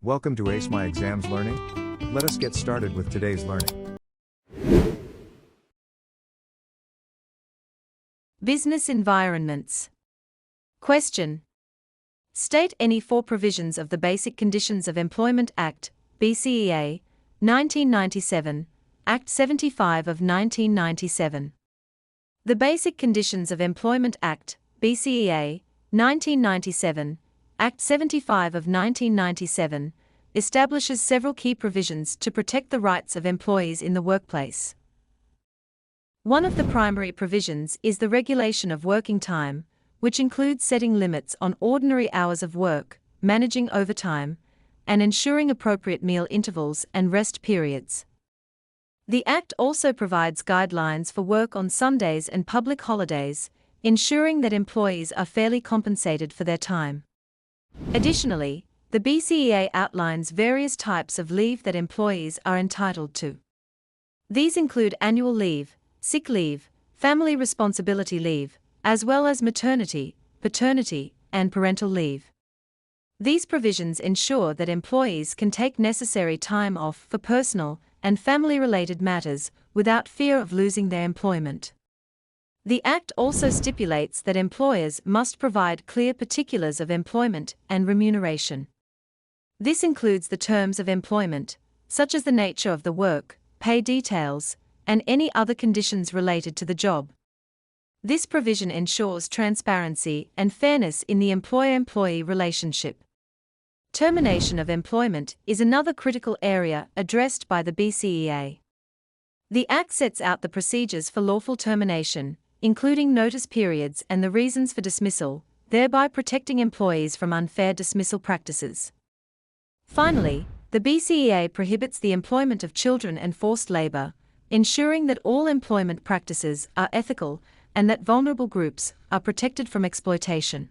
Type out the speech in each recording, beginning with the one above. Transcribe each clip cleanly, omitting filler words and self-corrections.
Welcome to Ace My Exams Learning. Let us get started with today's learning. Business environments. Question. State any four provisions of the Basic Conditions of Employment Act, BCEA, 1997, Act 75 of 1997. The Basic Conditions of Employment Act, BCEA, 1997, Act 75 of 1997, establishes several key provisions to protect the rights of employees in the workplace. One of the primary provisions is the regulation of working time, which includes setting limits on ordinary hours of work, managing overtime, and ensuring appropriate meal intervals and rest periods. The Act also provides guidelines for work on Sundays and public holidays, ensuring that employees are fairly compensated for their time. Additionally, the BCEA outlines various types of leave that employees are entitled to. These include annual leave, sick leave, family responsibility leave, as well as maternity, paternity, and parental leave. These provisions ensure that employees can take necessary time off for personal and family-related matters without fear of losing their employment. The Act also stipulates that employers must provide clear particulars of employment and remuneration. This includes the terms of employment, such as the nature of the work, pay details, and any other conditions related to the job. This provision ensures transparency and fairness in the employer-employee relationship. Termination of employment is another critical area addressed by the BCEA. The Act sets out the procedures for lawful termination, including notice periods and the reasons for dismissal, thereby protecting employees from unfair dismissal practices. Finally, the BCEA prohibits the employment of children and forced labor, ensuring that all employment practices are ethical and that vulnerable groups are protected from exploitation.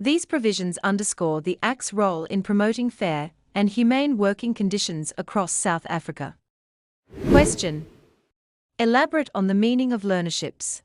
These provisions underscore the Act's role in promoting fair and humane working conditions across South Africa. Question. Elaborate on the meaning of learnerships.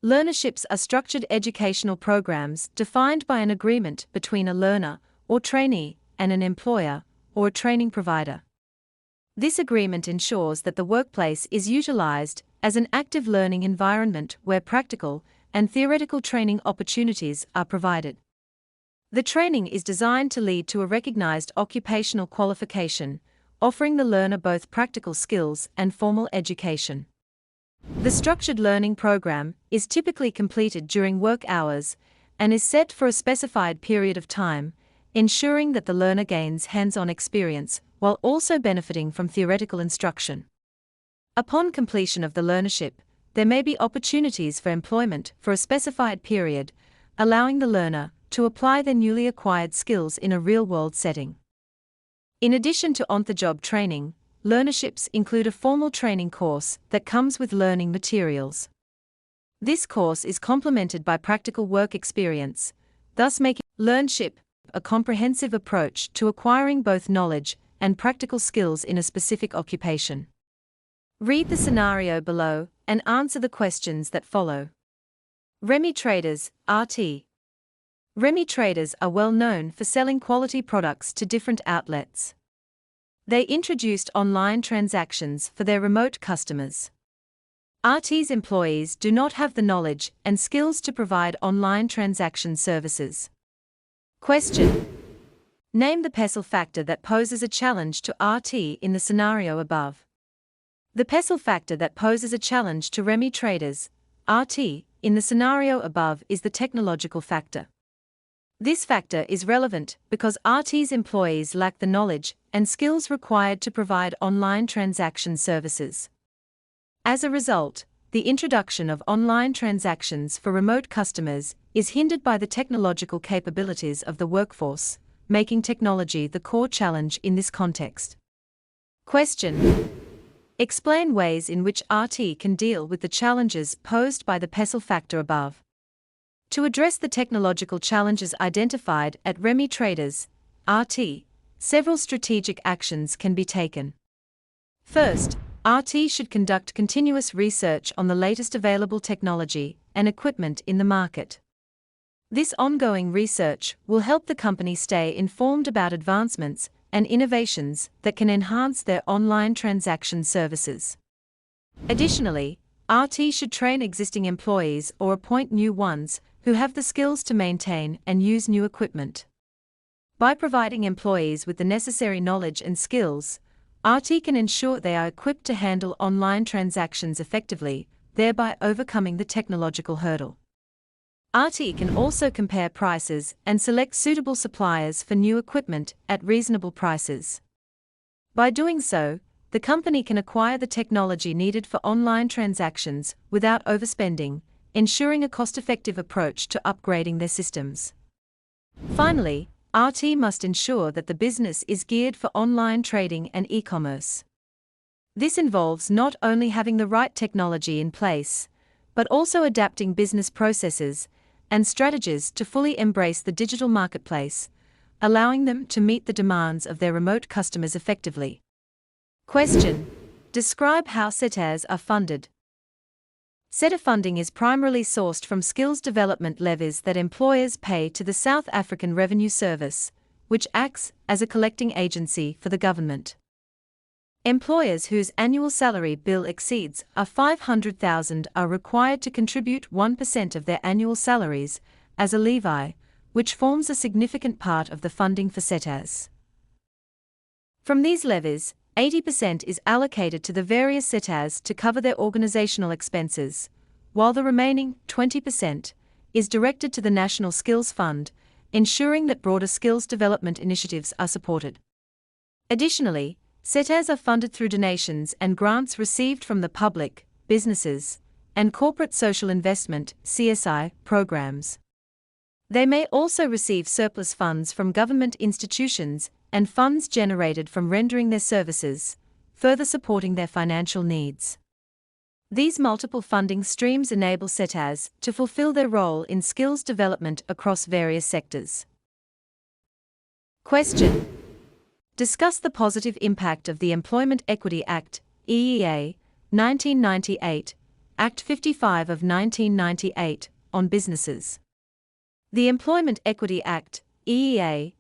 Learnerships are structured educational programs defined by an agreement between a learner or trainee and an employer or a training provider. This agreement ensures that the workplace is utilized as an active learning environment where practical and theoretical training opportunities are provided. The training is designed to lead to a recognized occupational qualification, offering the learner both practical skills and formal education. The structured learning program is typically completed during work hours and is set for a specified period of time, ensuring that the learner gains hands-on experience while also benefiting from theoretical instruction. Upon completion of the learnership, there may be opportunities for employment for a specified period, allowing the learner to apply their newly acquired skills in a real-world setting. In addition to on-the-job training, learnerships include a formal training course that comes with learning materials. This course is complemented by practical work experience, thus making learnership a comprehensive approach to acquiring both knowledge and practical skills in a specific occupation. Read the scenario below and answer the questions that follow. Remy Traders, RT. Remy Traders are well known for selling quality products to different outlets. They introduced online transactions for their remote customers. RT's employees do not have the knowledge and skills to provide online transaction services. Question. Name the PESEL factor that poses a challenge to RT in the scenario above. The PESEL factor that poses a challenge to Remy Traders, RT, in the scenario above is the technological factor. This factor is relevant because RT's employees lack the knowledge and skills required to provide online transaction services. As a result, the introduction of online transactions for remote customers is hindered by the technological capabilities of the workforce, making technology the core challenge in this context. Question. Explain ways in which RT can deal with the challenges posed by the PESEL factor above. To address the technological challenges identified at Remy Traders, RT, several strategic actions can be taken. First, RT should conduct continuous research on the latest available technology and equipment in the market. This ongoing research will help the company stay informed about advancements and innovations that can enhance their online transaction services. Additionally, RT should train existing employees or appoint new ones who have the skills to maintain and use new equipment. By providing employees with the necessary knowledge and skills, RT can ensure they are equipped to handle online transactions effectively, thereby overcoming the technological hurdle. RT can also compare prices and select suitable suppliers for new equipment at reasonable prices. By doing so, the company can acquire the technology needed for online transactions without overspending, ensuring a cost-effective approach to upgrading their systems. Finally, RT must ensure that the business is geared for online trading and e-commerce. This involves not only having the right technology in place, but also adapting business processes and strategies to fully embrace the digital marketplace, allowing them to meet the demands of their remote customers effectively. Question: describe how SETAs are funded. SETA funding is primarily sourced from skills development levies that employers pay to the South African Revenue Service, which acts as a collecting agency for the government. Employers whose annual salary bill exceeds R500,000 are required to contribute 1% of their annual salaries as a levy, which forms a significant part of the funding for SETAs. From these levies, 80% is allocated to the various SETAs to cover their organizational expenses, while the remaining 20% is directed to the National Skills Fund, ensuring that broader skills development initiatives are supported. Additionally, SETAs are funded through donations and grants received from the public, businesses, and corporate social investment (CSI) programs. They may also receive surplus funds from government institutions and funds generated from rendering their services, further supporting their financial needs. These multiple funding streams enable SETAs to fulfill their role in skills development across various sectors. Question: discuss the positive impact of the Employment Equity Act, EEA, 1998, Act 55 of 1998, on businesses. The Employment Equity Act, EEA,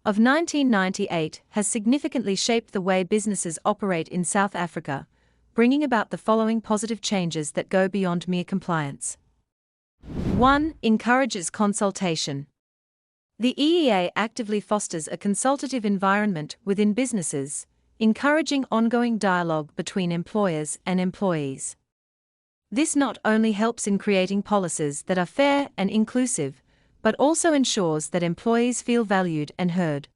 of 1998 has significantly shaped the way businesses operate in South Africa, bringing about the following positive changes that go beyond mere compliance. 1. Encourages consultation. The EEA actively fosters a consultative environment within businesses, encouraging ongoing dialogue between employers and employees. This not only helps in creating policies that are fair and inclusive, but also ensures that employees feel valued and heard.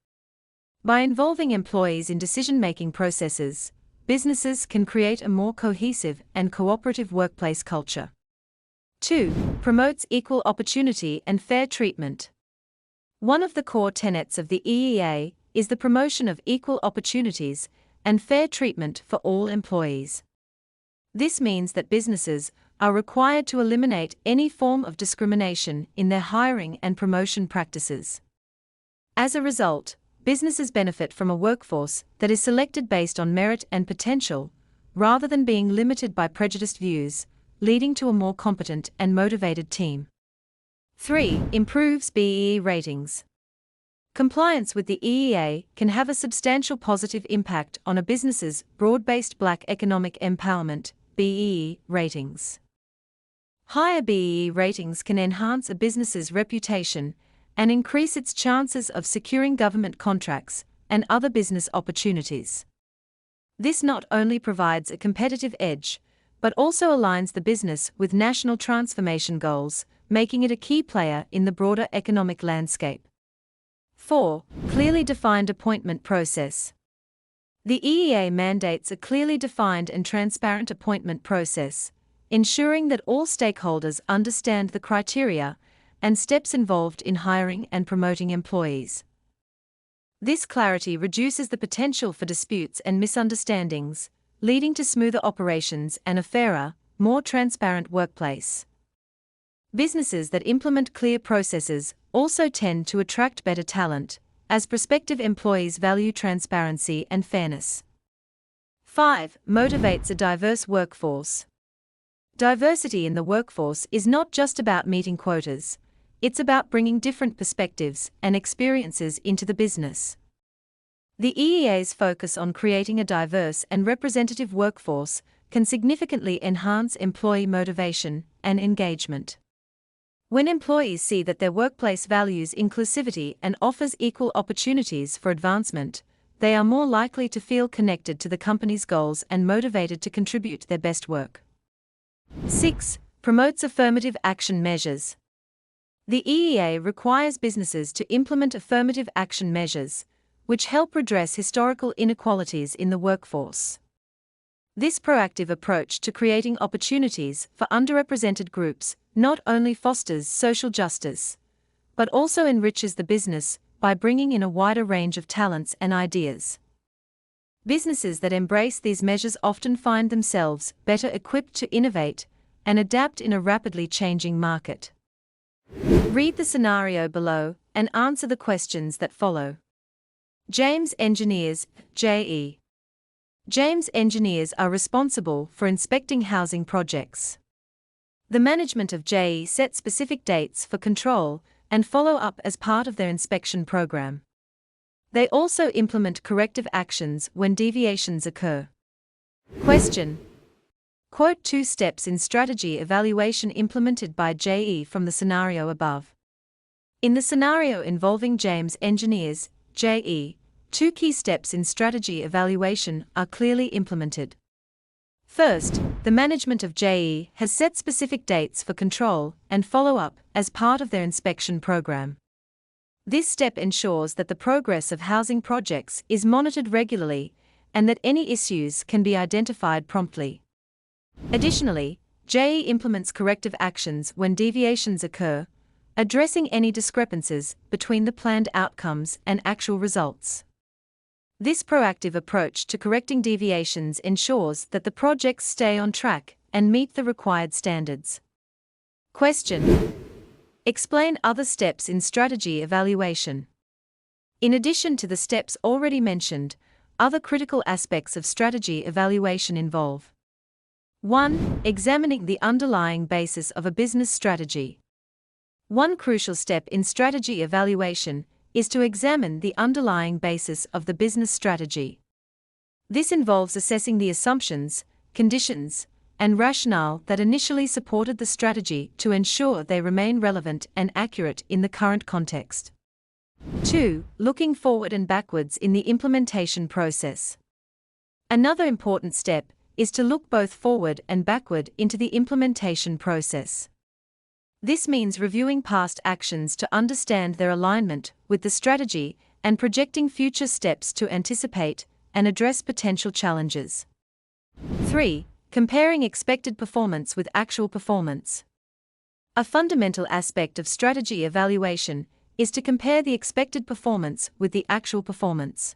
By involving employees in decision-making processes, businesses can create a more cohesive and cooperative workplace culture. 2. Promotes equal opportunity and fair treatment. One of the core tenets of the EEA is the promotion of equal opportunities and fair treatment for all employees. This means that businesses are required to eliminate any form of discrimination in their hiring and promotion practices. As a result, businesses benefit from a workforce that is selected based on merit and potential, rather than being limited by prejudiced views, leading to a more competent and motivated team. 3. Improves BEE ratings. Compliance with the EEA can have a substantial positive impact on a business's broad-based Black Economic Empowerment (BEE) ratings. Higher BEE ratings can enhance a business's reputation and increase its chances of securing government contracts and other business opportunities. This not only provides a competitive edge, but also aligns the business with national transformation goals, making it a key player in the broader economic landscape. 4. Clearly defined appointment process. The EEA mandates a clearly defined and transparent appointment process, ensuring that all stakeholders understand the criteria and steps involved in hiring and promoting employees. This clarity reduces the potential for disputes and misunderstandings, leading to smoother operations and a fairer, more transparent workplace. Businesses that implement clear processes also tend to attract better talent, as prospective employees value transparency and fairness. 5. Motivates a diverse workforce. Diversity in the workforce is not just about meeting quotas, it's about bringing different perspectives and experiences into the business. The EEA's focus on creating a diverse and representative workforce can significantly enhance employee motivation and engagement. When employees see that their workplace values inclusivity and offers equal opportunities for advancement, they are more likely to feel connected to the company's goals and motivated to contribute their best work. 6. Promotes affirmative action measures. The EEA requires businesses to implement affirmative action measures, which help redress historical inequalities in the workforce. This proactive approach to creating opportunities for underrepresented groups not only fosters social justice, but also enriches the business by bringing in a wider range of talents and ideas. Businesses that embrace these measures often find themselves better equipped to innovate and adapt in a rapidly changing market. Read the scenario below and answer the questions that follow. James Engineers, JE. James Engineers are responsible for inspecting housing projects. The management of JE set specific dates for control and follow-up as part of their inspection program. They also implement corrective actions when deviations occur. Question. Quote 2 steps in strategy evaluation implemented by JE from the scenario above. In the scenario involving James Engineers, JE, 2 key steps in strategy evaluation are clearly implemented. First, the management of JE has set specific dates for control and follow-up as part of their inspection program. This step ensures that the progress of housing projects is monitored regularly and that any issues can be identified promptly. Additionally, JE implements corrective actions when deviations occur, addressing any discrepancies between the planned outcomes and actual results. This proactive approach to correcting deviations ensures that the projects stay on track and meet the required standards. Question. Explain other steps in strategy evaluation. In addition to the steps already mentioned, other critical aspects of strategy evaluation involve 1. Examining the underlying basis of a business strategy. One crucial step in strategy evaluation is to examine the underlying basis of the business strategy. This involves assessing the assumptions, conditions, and rationale that initially supported the strategy to ensure they remain relevant and accurate in the current context. 2. Looking forward and backwards in the implementation process. Another important step is to look both forward and backward into the implementation process. This means reviewing past actions to understand their alignment with the strategy and projecting future steps to anticipate and address potential challenges. 3. Comparing expected performance with actual performance. A fundamental aspect of strategy evaluation is to compare the expected performance with the actual performance.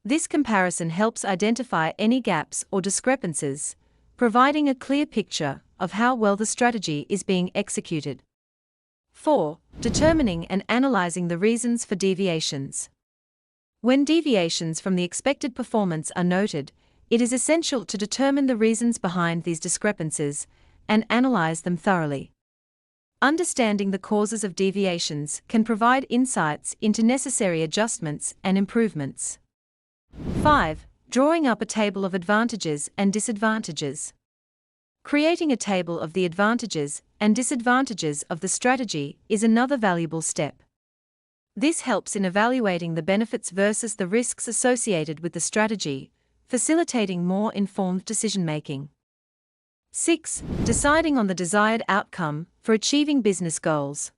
This comparison helps identify any gaps or discrepancies, providing a clear picture of how well the strategy is being executed. 4. Determining and analyzing the reasons for deviations. When deviations from the expected performance are noted, it is essential to determine the reasons behind these discrepancies and analyze them thoroughly. Understanding the causes of deviations can provide insights into necessary adjustments and improvements. 5. Drawing up a table of advantages and disadvantages. Creating a table of the advantages and disadvantages of the strategy is another valuable step. This helps in evaluating the benefits versus the risks associated with the strategy, facilitating more informed decision-making. 6. Deciding on the desired outcome for achieving business goals.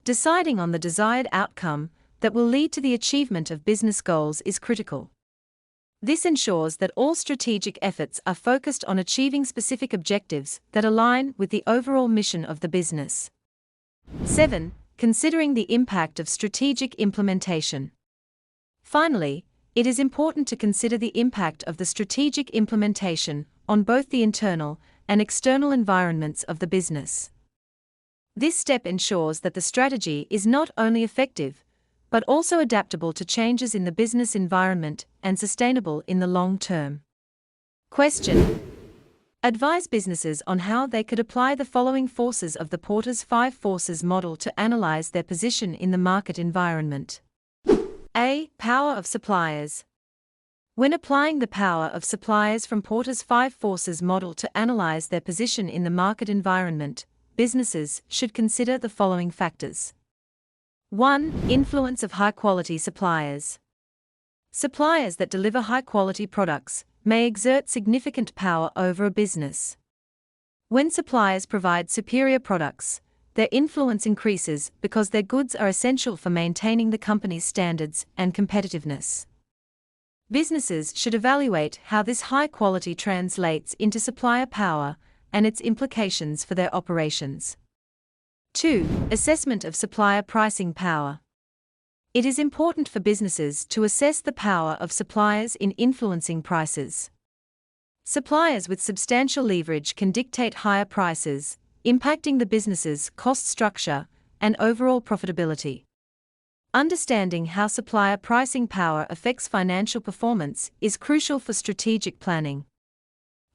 Deciding on the desired outcome that will lead to the achievement of business goals is critical. This ensures that all strategic efforts are focused on achieving specific objectives that align with the overall mission of the business. 7. Considering the impact of strategic implementation. Finally, it is important to consider the impact of the strategic implementation on both the internal and external environments of the business. This step ensures that the strategy is not only effective, but also adaptable to changes in the business environment and sustainable in the long term. Question. Advise businesses on how they could apply the following forces of the Porter's 5 Forces model to analyze their position in the market environment. A. Power of suppliers. When applying the power of suppliers from Porter's 5 Forces model to analyze their position in the market environment, businesses should consider the following factors. 1. Influence of high-quality suppliers. Suppliers that deliver high-quality products may exert significant power over a business. When suppliers provide superior products, their influence increases because their goods are essential for maintaining the company's standards and competitiveness. Businesses should evaluate how this high quality translates into supplier power and its implications for their operations. 2. Assessment of supplier pricing power. It is important for businesses to assess the power of suppliers in influencing prices. Suppliers with substantial leverage can dictate higher prices, impacting the business's cost structure and overall profitability. Understanding how supplier pricing power affects financial performance is crucial for strategic planning.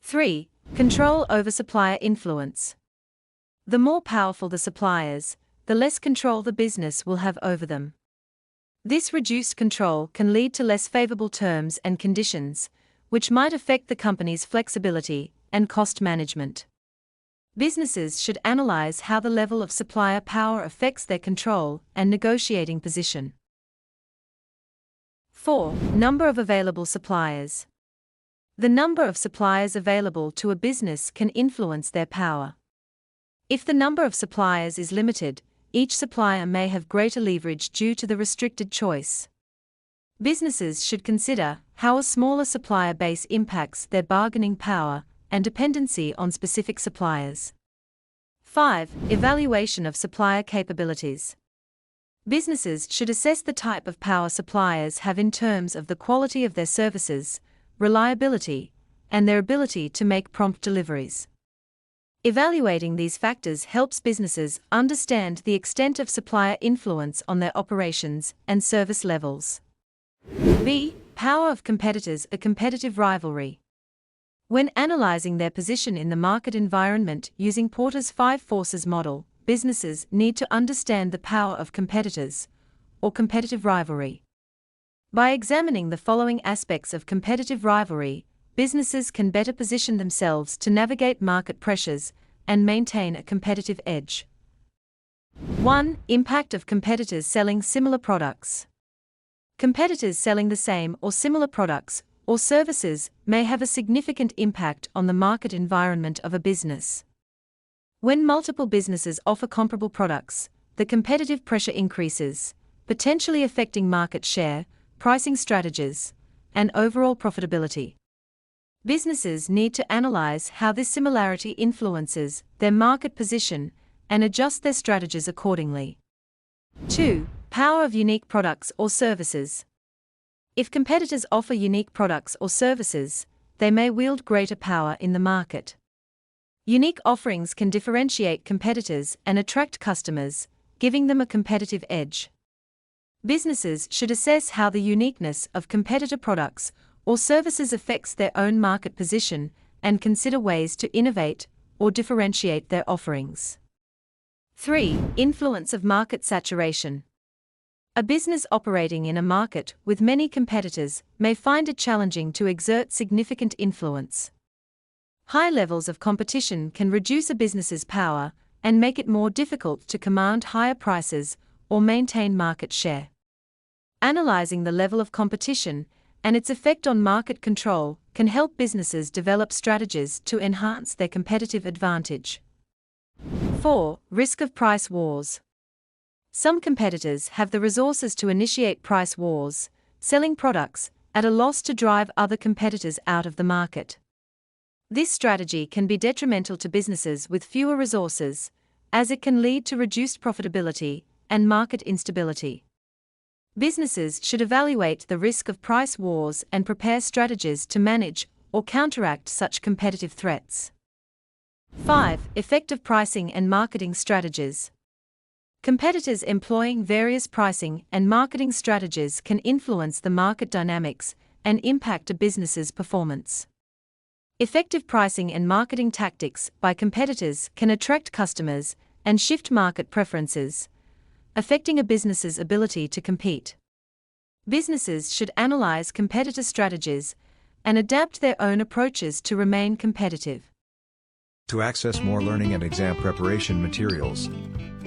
3. Control over supplier influence. The more powerful the suppliers, the less control the business will have over them. This reduced control can lead to less favorable terms and conditions, which might affect the company's flexibility and cost management. Businesses should analyze how the level of supplier power affects their control and negotiating position. 4. Number of available suppliers. The number of suppliers available to a business can influence their power. If the number of suppliers is limited, each supplier may have greater leverage due to the restricted choice. Businesses should consider how a smaller supplier base impacts their bargaining power and dependency on specific suppliers. 5. Evaluation of supplier capabilities. Businesses should assess the type of power suppliers have in terms of the quality of their services, reliability, and their ability to make prompt deliveries. Evaluating these factors helps businesses understand the extent of supplier influence on their operations and service levels. B. Power of competitors. A competitive rivalry. When analyzing their position in the market environment using Porter's 5 Forces model, businesses need to understand the power of competitors, or competitive rivalry. By examining the following aspects of competitive rivalry, businesses can better position themselves to navigate market pressures and maintain a competitive edge. 1. Impact of competitors selling similar products. Competitors selling the same or similar products or services may have a significant impact on the market environment of a business. When multiple businesses offer comparable products, the competitive pressure increases, potentially affecting market share, pricing strategies, and overall profitability. Businesses need to analyze how this similarity influences their market position and adjust their strategies accordingly. 2. Power of unique products or services. If competitors offer unique products or services, they may wield greater power in the market. Unique offerings can differentiate competitors and attract customers, giving them a competitive edge. Businesses should assess how the uniqueness of competitor products or services affects their own market position and consider ways to innovate or differentiate their offerings. 3. Influence of market saturation. A business operating in a market with many competitors may find it challenging to exert significant influence. High levels of competition can reduce a business's power and make it more difficult to command higher prices or maintain market share. Analyzing the level of competition and its effect on market control can help businesses develop strategies to enhance their competitive advantage. 4. Risk of price wars. Some competitors have the resources to initiate price wars, selling products at a loss to drive other competitors out of the market. This strategy can be detrimental to businesses with fewer resources, as it can lead to reduced profitability and market instability. Businesses should evaluate the risk of price wars and prepare strategies to manage or counteract such competitive threats. 5. Effective pricing and marketing strategies. Competitors employing various pricing and marketing strategies can influence the market dynamics and impact a business's performance. Effective pricing and marketing tactics by competitors can attract customers and shift market preferences, affecting a business's ability to compete. Businesses should analyze competitor strategies and adapt their own approaches to remain competitive. To access more learning and exam preparation materials,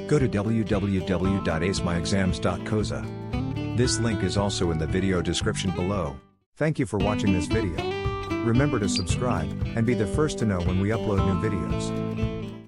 go to www.acemyexams.coza. This link is also in the video description below. Thank you for watching this video. Remember to subscribe and be the first to know when we upload new videos.